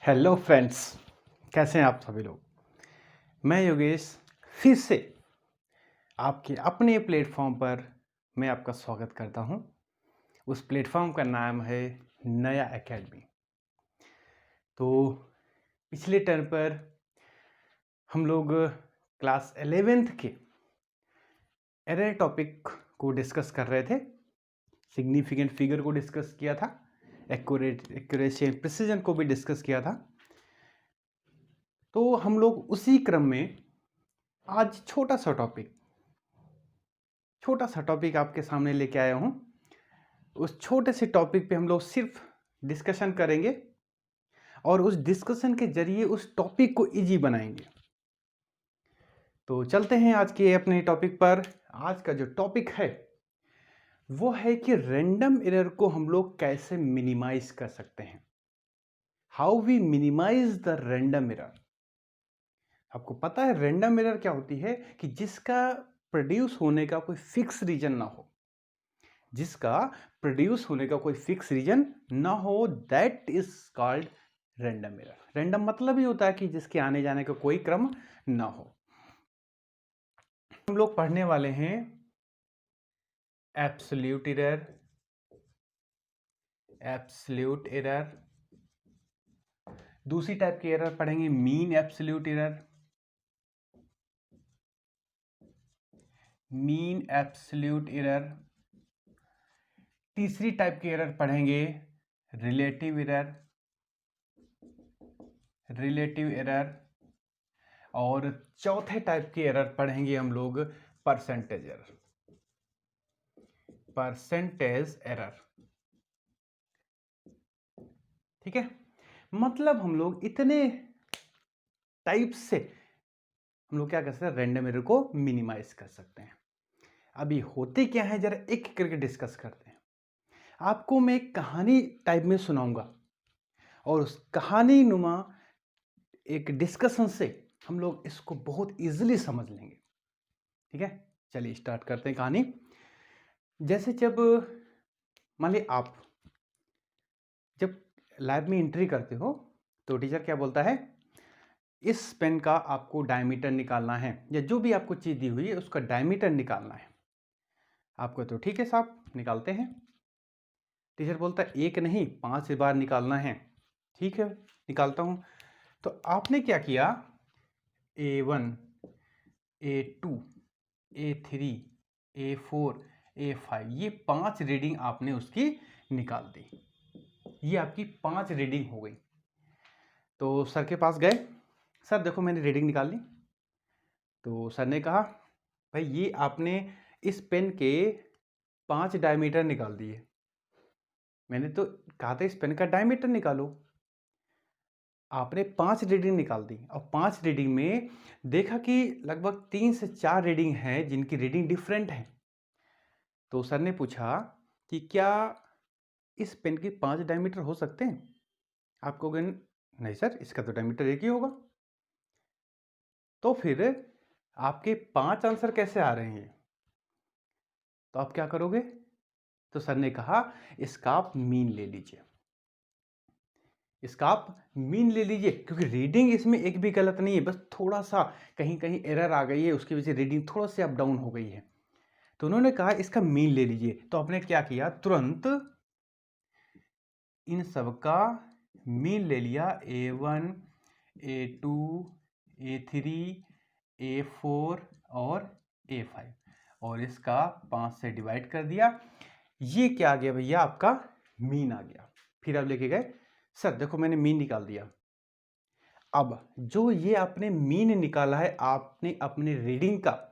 Hello friends, कैसे हैं आप सभी लोग। मैं योगेश फिर से आपके अपने प्लेटफॉर्म पर मैं आपका स्वागत करता हूं। उस प्लेटफॉर्म का नाम है नया एकेडमी। तो पिछले टर्म पर हम लोग क्लास 11th के एरर टॉपिक को डिस्कस कर रहे थे। सिग्निफिकेंट फिगर को डिस्कस किया था, एक्यूरेसी एंड प्रिसीजन को भी डिस्कस किया था। तो हम लोग उसी क्रम में आज छोटा सा टॉपिक आपके सामने लेके आया हूं। उस छोटे से टॉपिक पे हम लोग सिर्फ डिस्कशन करेंगे और उस डिस्कशन के जरिए उस टॉपिक को इजी बनाएंगे। तो चलते हैं आज के अपने टॉपिक पर। आज का जो टॉपिक है वो है कि रैंडम एरर को हम लोग कैसे मिनिमाइज कर सकते हैं। How we minimize the random error. आपको पता है रैंडम एरर क्या होती है कि जिसका प्रोड्यूस होने का कोई फिक्स रीजन ना हो, that is called random error. Random मतलब ही होता है कि जिसके आने जाने का कोई क्रम ना हो। हम लोग पढ़ने वाले हैं एब्सोल्यूट एरर। दूसरी टाइप की एरर पढ़ेंगे मीन एब्सोल्यूट एरर। तीसरी टाइप की एरर पढ़ेंगे रिलेटिव एरर। और चौथे टाइप की एरर पढ़ेंगे हम लोग परसेंटेज एरर। ठीक है, मतलब हम लोग इतने टाइप से हम लोग क्या कर सकते हैं, रैंडम एरर को मिनिमाइज कर सकते हैं। अभी होते क्या है जरा एक एक करके डिस्कस करते हैं। आपको मैं एक कहानी टाइप में सुनाऊंगा और उस कहानी नुमा एक डिस्कशन से हम लोग इसको बहुत इजीली समझ लेंगे। ठीक है, चलिए स्टार्ट करते हैं कहानी। जैसे जब मान ली आप जब लैब में एंट्री करते हो तो टीचर क्या बोलता है, इस पेन का आपको डायमीटर निकालना है या जो भी आपको चीज दी हुई है उसका डायमीटर निकालना है। आपको तो ठीक है साहब, निकालते हैं। टीचर बोलता है एक नहीं 5 बार निकालना है। ठीक है, निकालता हूं। तो आपने क्या किया, A1 A2 A3 A4 A5 ये 5 रीडिंग आपने उसकी निकाल दी। ये आपकी 5 रीडिंग हो गई। तो सर के पास गए, सर देखो मैंने रीडिंग निकाल ली। तो सर ने कहा भाई ये आपने इस पेन के 5 डायमीटर निकाल दिए। मैंने तो कहा था इस पेन का डायमीटर निकालो। आपने 5 रीडिंग निकाल दी और 5 रीडिंग में देखा कि लगभग 3 से 4 रीडिंग हैं जिनकी रीडिंग डिफरेंट है। तो सर ने पूछा कि क्या इस पेन की 5 डायमीटर हो सकते हैं। आप कहोगे नहीं सर इसका तो डायमीटर एक ही होगा। तो फिर आपके 5 आंसर कैसे आ रहे हैं, तो आप क्या करोगे। तो सर ने कहा इसका आप मीन ले लीजिए, क्योंकि रीडिंग इसमें एक भी गलत नहीं है, बस थोड़ा सा कहीं कहीं एरर आ गई है, उसकी वजह से रीडिंग थोड़ा सा अप डाउन हो गई है। तो उन्होंने कहा इसका मीन ले लीजिए। तो आपने क्या किया, तुरंत इन सबका मीन ले लिया। A1 A2 A3 A4 और A5 और इसका 5 से डिवाइड कर दिया। ये क्या आ गया भैया, आपका मीन आ गया। फिर आप लेके गए, सर देखो मैंने मीन निकाल दिया। अब जो ये आपने मीन निकाला है आपने अपने रीडिंग का,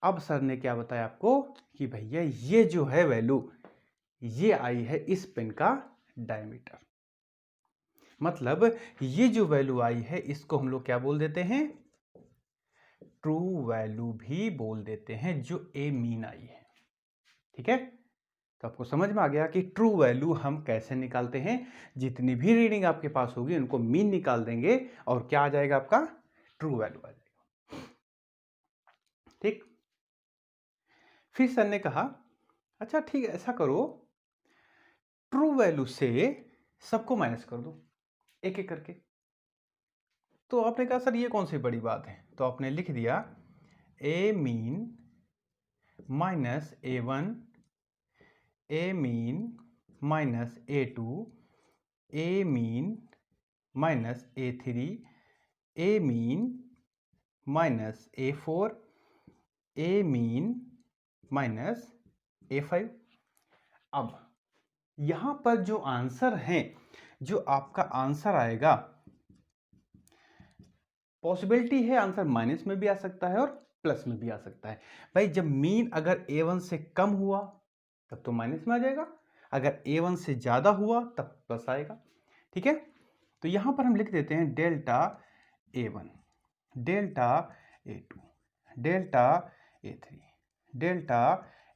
अब सर ने क्या बताया आपको कि भैया ये जो है वैल्यू ये आई है इस पेन का डायमीटर। मतलब ये जो वैल्यू आई है इसको हम लोग क्या बोल देते हैं, ट्रू वैल्यू भी बोल देते हैं, जो ए मीन आई है। ठीक है, तो आपको समझ में आ गया कि ट्रू वैल्यू हम कैसे निकालते हैं। जितनी भी रीडिंग आपके पास होगी उनको मीन निकाल देंगे और क्या आ जाएगा, आपका ट्रू वैल्यू आ जाएगा। ठीक, फिर सर ने कहा अच्छा ठीक है ऐसा करो, ट्रू वैल्यू से सबको माइनस कर दो। एक एक करके। तो आपने कहा सर ये कौन सी बड़ी बात है, तो आपने लिख दिया ए मीन माइनस A1, ए मीन माइनस A2, ए मीन माइनस A3, ए मीन माइनस A4, ए मीन माइनस A5। अब यहां पर जो आंसर है, जो आपका आंसर आएगा, पॉसिबिलिटी है आंसर माइनस में भी आ सकता है और प्लस में भी आ सकता है। भाई जब मीन अगर A1 से कम हुआ तब तो माइनस में आ जाएगा, अगर A1 से ज्यादा हुआ तब प्लस आएगा। ठीक है, तो यहां पर हम लिख देते हैं delta A1, delta A2, delta A3, delta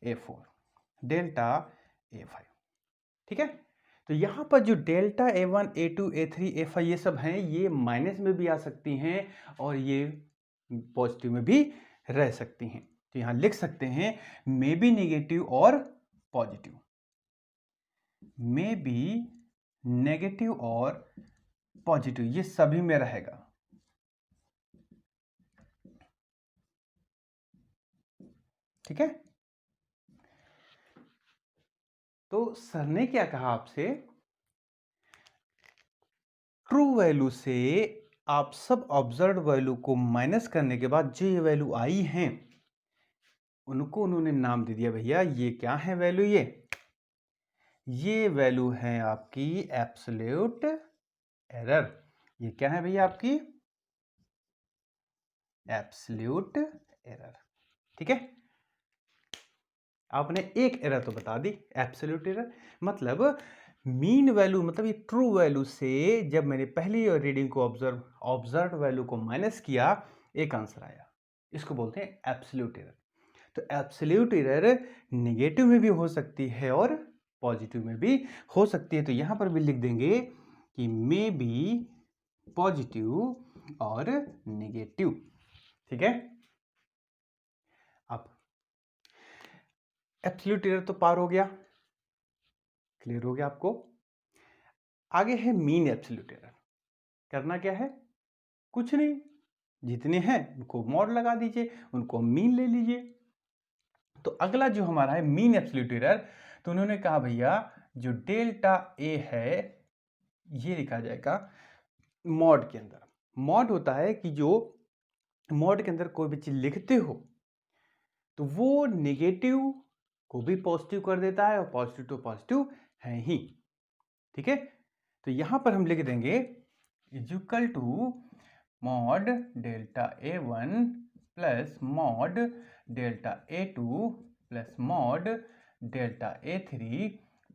A4, delta A5। ठीक है, तो यहां पर जो delta A1, A2, A3, A5 ये सब हैं, ये माइनस में भी आ सकती हैं और ये पॉजिटिव में भी रह सकती हैं। तो यहां लिख सकते हैं मे बी नेगेटिव और पॉजिटिव, मे बी नेगेटिव और पॉजिटिव, ये सभी में रहेगा। ठीक है, तो सर ने क्या कहा आपसे, ट्रू वैल्यू से आप सब ऑब्जर्व वैल्यू को माइनस करने के बाद जो ये वैल्यू आई हैं उनको उन्होंने नाम दे दिया, भैया ये क्या है वैल्यू, ये वैल्यू है आपकी एब्सोल्यूट एरर। ये क्या है भैया आपकी एब्सोल्यूट एरर। ठीक है, आपने एक एरर तो बता दी, एब्सोल्यूट एरर मतलब मीन वैल्यू, मतलब ये ट्रू वैल्यू से जब मैंने पहली रीडिंग को ऑब्जर्व वैल्यू को माइनस किया, एक आंसर आया, इसको बोलते हैं एब्सोल्यूट एरर। तो एब्सोल्यूट एरर नेगेटिव में भी हो सकती है और पॉजिटिव में भी हो सकती है। तो यहां पर भी लिख देंगे कि मे बी पॉजिटिव और नेगेटिव। ठीक है, अब एब्सोल्यूट एरर तो पार हो गया, क्लियर हो गया आपको। आगे है मीन एब्सोल्यूट एरर। करना क्या है, कुछ नहीं, जितने हैं उनको मॉड लगा दीजिए, उनको मीन ले लीजिए। तो अगला जो हमारा है मीन एब्सोल्यूट एरर, तो उन्होंने कहा भैया जो डेल्टा ए है ये लिखा जाएगा मॉड के अंदर। मॉड होता है कि जो मॉड के अंदर कोई भी चीज लिखते हो तो वो नेगेटिव को भी पॉजिटिव कर देता है और पॉजिटिव तो पॉजिटिव है ही। ठीक है, तो यहां पर हम लिख देंगे equal to mod delta A1 plus mod delta A2 plus mod delta A3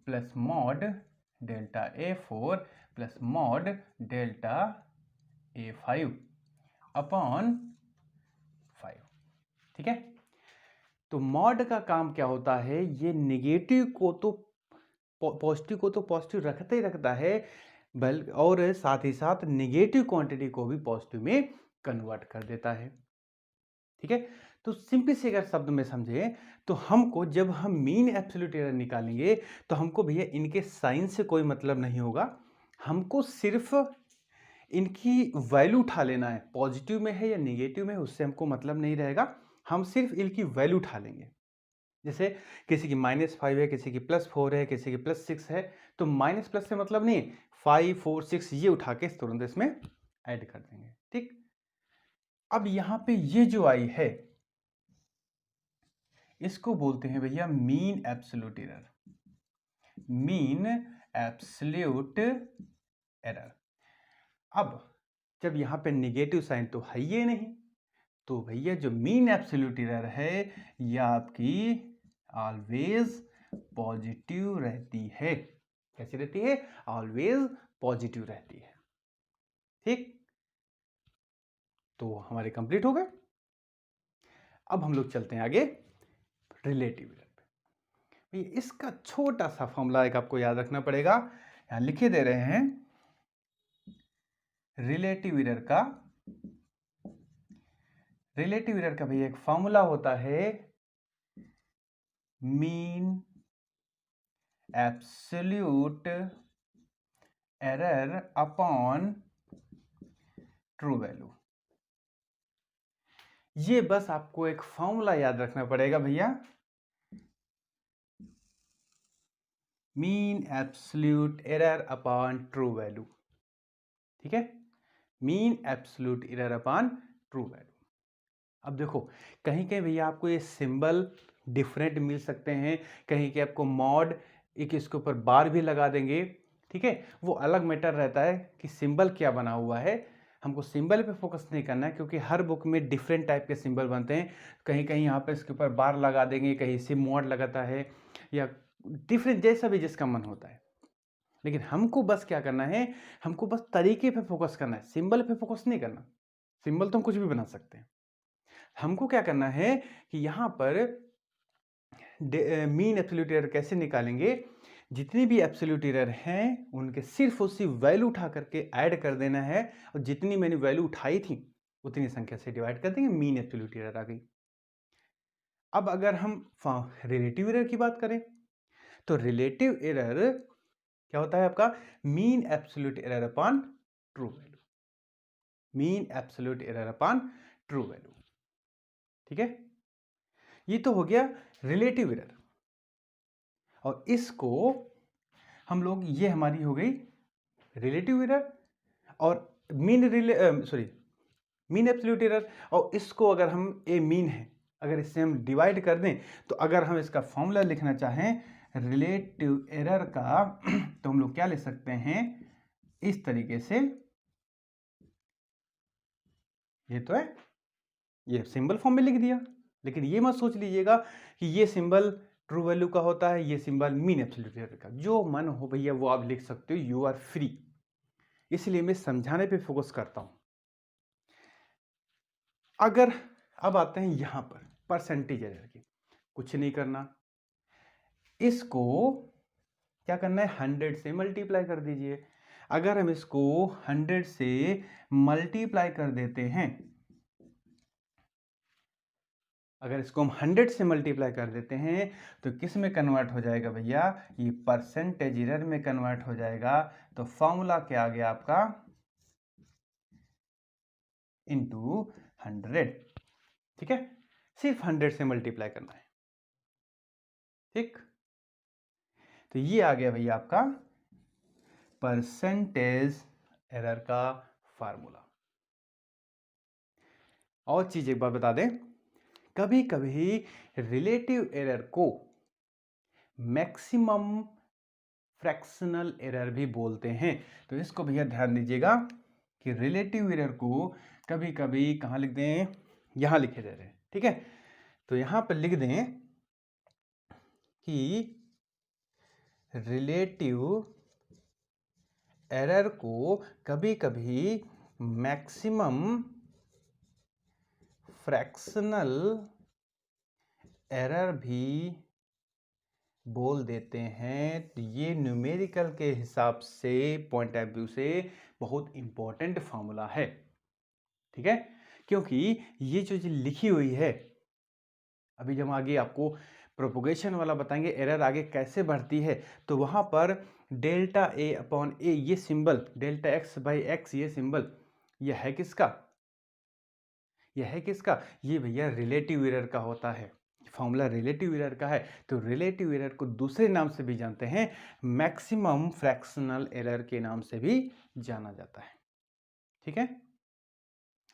plus mod delta A4 plus mod delta A5 upon 5। ठीक है, तो मॉड का काम क्या होता है, ये नेगेटिव को तो पॉजिटिव को तो पॉजिटिव रखता ही रखता है, बल्कि और साथ ही साथ नेगेटिव क्वांटिटी को भी पॉजिटिव में कन्वर्ट कर देता है। ठीक है, तो सिंपल से अगर शब्द में समझे तो हमको जब हम मीन एब्सोल्यूट एरर निकालेंगे तो हमको भैया इनके साइन से कोई मतलब नहीं होगा, हमको सिर्फ इनकी वैल्यू उठा लेना है, पॉजिटिव में है या नेगेटिव में उससे हमको मतलब नहीं रहेगा, हम सिर्फ इनकी वैल्यू उठा लेंगे। जैसे किसी की -5 है, किसी की +4 है, किसी की +6 है, तो माइनस प्लस से मतलब नहीं, 5, 4, 6 ये उठा के तुरंत इसमें ऐड कर देंगे। ठीक, अब यहां पे ये जो आई है इसको बोलते हैं भैया mean absolute error, mean absolute error. अब जब यहां पे नेगेटिव साइन तो है ही नहीं, तो भैया जो मीन एब्सोल्यूट एरर है यह आपकी ऑलवेज पॉजिटिव रहती है। कैसी रहती है, ऑलवेज पॉजिटिव रहती है। ठीक, तो हमारे कंप्लीट हो गए। अब हम लोग चलते हैं आगे रिलेटिव एरर पे। इसका छोटा सा फॉर्मूला एक आपको याद रखना पड़ेगा, यहां लिखे दे रहे हैं रिलेटिव एरर का। रिलेटिव एरर का भैया एक फॉर्मूला होता है mean absolute error upon true value. ये बस आपको एक फॉर्मूला याद रखना पड़ेगा भैया, mean absolute error upon true value. ठीक है, mean absolute error upon true value. अब देखो, कहीं कहीं भैया आपको ये सिंबल डिफरेंट मिल सकते हैं, कहीं के आपको मॉड एक इसके ऊपर बार भी लगा देंगे। ठीक है, वो अलग मैटर रहता है कि सिंबल क्या बना हुआ है। हमको सिंबल पे फोकस नहीं करना है, क्योंकि हर बुक में डिफरेंट टाइप के सिंबल बनते हैं। कहीं कहीं यहाँ पे इसके ऊपर बार लगा देंगे, कहीं से मॉड लगाता है, या डिफरेंट जैसा भी जिसका मन होता है। लेकिन हमको बस क्या करना है, हमको बस तरीके पे फोकस करना है, सिंबल पे फोकस नहीं करना। सिंबल तो हम कुछ भी बना सकते हैं। हमको क्या करना है कि यहां पर मीन एब्सोल्यूट एरर कैसे निकालेंगे, जितनी भी एब्सोल्यूट एरर हैं उनके सिर्फ उसी वैल्यू उठा करके ऐड कर देना है, और जितनी मैंने वैल्यू उठाई थी उतनी संख्या से डिवाइड कर देंगे, मीन एब्सोल्यूट एरर आ गई। अब अगर हम रिलेटिव एरर की बात करें, तो रिलेटिव एरर क्या होता है आपका, mean absolute error upon true value, mean absolute error upon true value. ठीक है, ये तो हो गया रिलेटिव एरर। और इसको हम लोग, ये हमारी हो गई रिलेटिव एरर और मीन मीन एब्सोल्यूट एरर। और इसको अगर हम ए मीन है, अगर इससे हम डिवाइड कर दें, तो अगर हम इसका फॉर्मूला लिखना चाहें रिलेटिव एरर का, तो हम लोग क्या लिख सकते हैं इस तरीके से। ये तो है, ये सिंबल फॉर्म में लिख दिया, लेकिन ये मत सोच लीजिएगा कि ये सिंबल ट्रू वैल्यू का होता है, ये सिंबल मीन एब्सोल्यूट एरर का। जो मन हो भैया वो आप लिख सकते हो, यू आर फ्री। इसलिए मैं समझाने पे फोकस करता हूं। अगर अब आते हैं यहां पर परसेंटेज एरर की, कुछ नहीं करना, इसको क्या करना है 100 से मल्टीप्लाई कर दीजिए। अगर हम इसको 100 से मल्टीप्लाई कर देते हैं, अगर इसको हम 100 से मल्टीप्लाई कर देते हैं तो किस में कन्वर्ट हो जाएगा भैया, ये परसेंटेज एरर में कन्वर्ट हो जाएगा। तो फॉर्मूला क्या आ गया आपका, इंटू 100। ठीक है, सिर्फ 100 से मल्टीप्लाई करना है। ठीक, तो ये आ गया भैया आपका परसेंटेज एरर का फार्मूला। और चीज एक बार बता दें, कभी कभी रिलेटिव एरर को मैक्सिमम फ्रैक्शनल एरर भी बोलते हैं। तो इसको भैया ध्यान दीजिएगा कि रिलेटिव एरर को कभी कभी कहाँ लिख दें, यहां लिखे जा रहे हैं। ठीक है, तो यहां पर लिख दें कि रिलेटिव एरर को कभी कभी मैक्सिमम फ्रैक्शनल एरर भी बोल देते हैं। तो ये न्यूमेरिकल के हिसाब से, पॉइंट ऑफ व्यू से बहुत इंपॉर्टेंट फार्मूला है। ठीक है, क्योंकि ये जो लिखी हुई है, अभी जब आगे आपको प्रोपोगेशन वाला बताएंगे एरर आगे कैसे बढ़ती है, तो वहां पर डेल्टा ए अपॉन ए, ये symbol delta x by x, ये सिंबल ये है किसका, ये है किसका, ये भैया रिलेटिव एरर का होता है। फॉर्मूला रिलेटिव एरर का है। तो रिलेटिव एरर को दूसरे नाम से भी जानते हैं, मैक्सिमम फ्रैक्शनल एरर के नाम से भी जाना जाता है। ठीक है,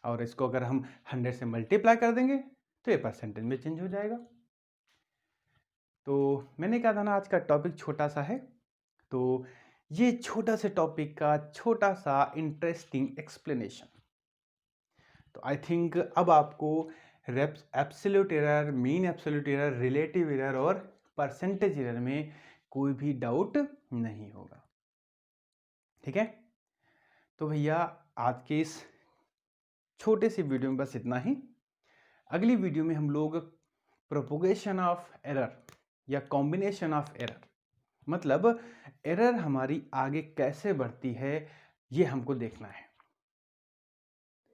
और इसको अगर हम 100 से मल्टीप्लाई कर देंगे तो ये परसेंटेज में चेंज हो जाएगा। तो मैंने कहा था ना आज का टॉपिक छोटा सा है, तो ये छोटा से टॉपिक का छोटा सा इंटरेस्टिंग एक्सप्लेनेशन। तो आई थिंक अब आपको absolute error, mean absolute error, relative error और परसेंटेज एरर में कोई भी डाउट नहीं होगा। ठीक है, तो भैया आज के इस छोटे से वीडियो में बस इतना ही। अगली वीडियो में हम लोग प्रोपोगेशन ऑफ एरर या कॉम्बिनेशन ऑफ एरर, मतलब एरर हमारी आगे कैसे बढ़ती है, ये हमको देखना है।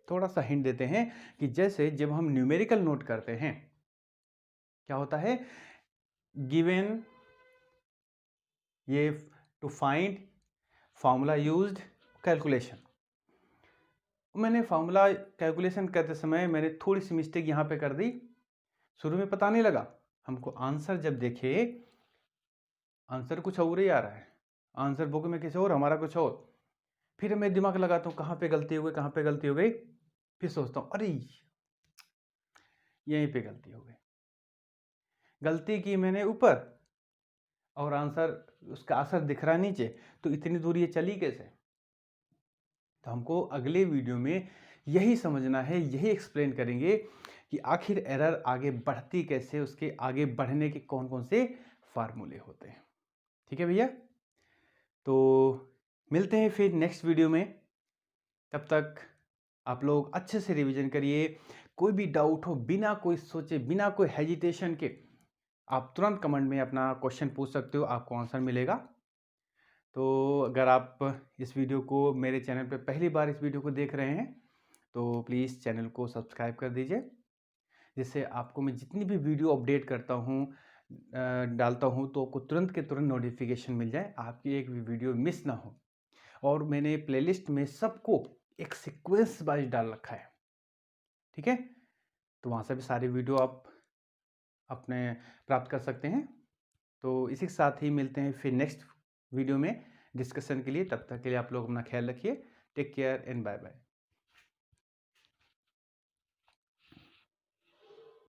थोड़ा सा हिंट देते हैं कि जैसे जब हम न्यूमेरिकल नोट करते हैं, क्या होता है, गिवन ये to find formula used calculation. मैंने फार्मूला कैलकुलेशन करते समय मैंने थोड़ी सी मिस्टेक यहाँ पे कर दी। शुरू में पता नहीं लगा, हमको आंसर जब देखे आंसर कुछ और ही आ रहा है, आंसर बुक में किसी और, हमारा कुछ और। फिर मैं दिमाग लगाता हूँ कहाँ पे गलती हो गई, कहाँ पे गलती हो गई। फिर सोचता हूँ अरे यहीं पे गलती हो गई। गलती की मैंने ऊपर और आंसर, उसका असर दिख रहा नीचे, तो इतनी दूर ये चली कैसे। तो हमको अगले वीडियो में यही समझना है, यही एक्सप्लेन करेंगे कि आखिर एरर आगे बढ़ती कैसे, उसके आगे बढ़ने के कौन कौन से फार्मूले होते हैं। ठीक है भैया, तो मिलते हैं फिर नेक्स्ट वीडियो में। तब तक आप लोग अच्छे से रिवीजन करिए। कोई भी डाउट हो, बिना कोई सोचे, बिना कोई हेजिटेशन के आप तुरंत कमेंट में अपना क्वेश्चन पूछ सकते हो, आपको आंसर मिलेगा। तो अगर आप इस वीडियो को, मेरे चैनल पे पहली बार इस वीडियो को देख रहे हैं, तो प्लीज़ चैनल को सब्सक्राइब कर दीजिए, जिससे आपको मैं जितनी भी वीडियो अपडेट करता हूँ, डालता हूँ, तो आपको तुरंत के तुरंत नोटिफिकेशन मिल जाए, आपकी एक भी वीडियो मिस ना हो। और मैंने प्लेलिस्ट में सबको एक सीक्वेंस वाइज डाल रखा है, ठीक है, तो वहाँ से भी सारी वीडियो आप अपने प्राप्त कर सकते हैं। तो इसी के साथ ही मिलते हैं फिर नेक्स्ट वीडियो में डिस्कशन के लिए। तब तक के लिए आप लोग अपना ख्याल रखिए। Take care and bye bye.